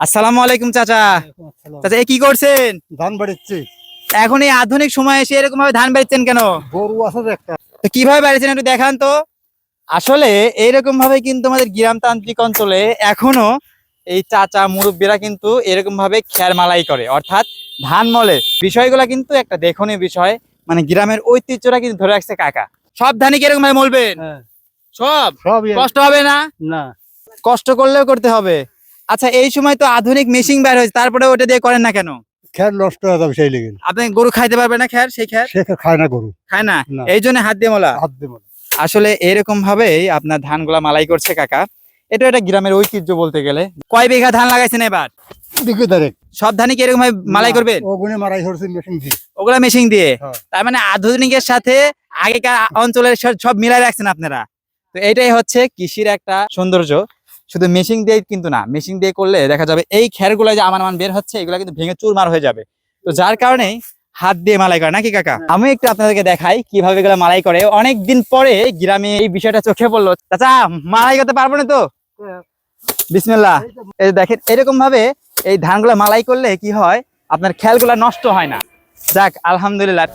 আসসালামু আলাইকুম চাচা। চাচা কি করছেন? ধান বাড়িচ্ছি। এখন এই আধুনিক সময় এসে এরকম ভাবে ধান বাড়িচ্ছেন কেন? গরু আছে যে একটা। তো কিভাবে বাড়িচ্ছেন একটু দেখান তো। আসলে এইরকম ভাবে কিন্তু আমাদের গ্রামতান্ত্রিক অঞ্চলে এখনো এই চাচা মুরব্বীরা কিন্তু এরকম ভাবে খ্যার মালাই করে, অর্থাৎ ধান মলে। বিষয়গুলো কিন্তু একটা দেখনীয় বিষয়, মানে গ্রামের ঐতিহ্যটা কিন্তু ধরে রাখছে কাকা। সব ধানই কি এরকম ভাবে মলবেন? সব সব কষ্ট হবে না? না, কষ্ট করলেও করতে হবে। আচ্ছা, এই সময় তো আধুনিক মেশিন বের হয়েছে, তারপরে ওটা দিয়ে করেন না কেন? খ্যার নষ্ট হয়ে যাবে সেই লেগে। আপনি গরু খাইতে পারবে না খ্যার? সেই খ্যার সে খায় না গরু, খায় না, না। এই জন্য হাত দিয়ে মোলা। হাত দেব। আসলে এরকম ভাবেই আপনার ধানগুলা মালাই করছে কাকা। এটা একটা গ্রামের ঐতিহ্য বলতে গেলে। কয় বিঘা ধান লাগাইছেন এবার? দিকে দাঁড়ে সব ধানই কি এরকম ভাবে মালাই করবেন? ওগুনে মারাই হচ্ছে মেশিন দিয়ে। ওগুলা মেশিন দিয়ে? হ্যাঁ। তার মানে আধুনিকের সাথে আগেকার অঞ্চলের সব মিলাই রাখছেন আপনারা। তো এটাই হচ্ছে কৃষির একটা সৌন্দর্য। শুধু মেশিন দিয়ে কিন্তু না, মেশিন দিয়ে করলে দেখা যাবে এই খেরগুলা যে আমান বের হচ্ছে এগুলা কিন্তু ভেঙে চুরমার হয়ে যাবে। তো যার কারণে হাত দিয়ে মালাই করে নাকি কাকা? আমি একটু আপনাদেরকে দেখাই কিভাবে এগুলো মালাই করে। অনেকদিন পরে গ্রামে এই বিষয়টা চোখে পড়লো। চাচা মালাই করতে পারবো না তো? বিসমিল্লাহ। এই যে দেখেন এরকম ভাবে এই ধানগুলা মালাই করলে কি হয়, আপনার খেলগুলা নষ্ট হয় না। যাক আলহামদুলিল্লাহ।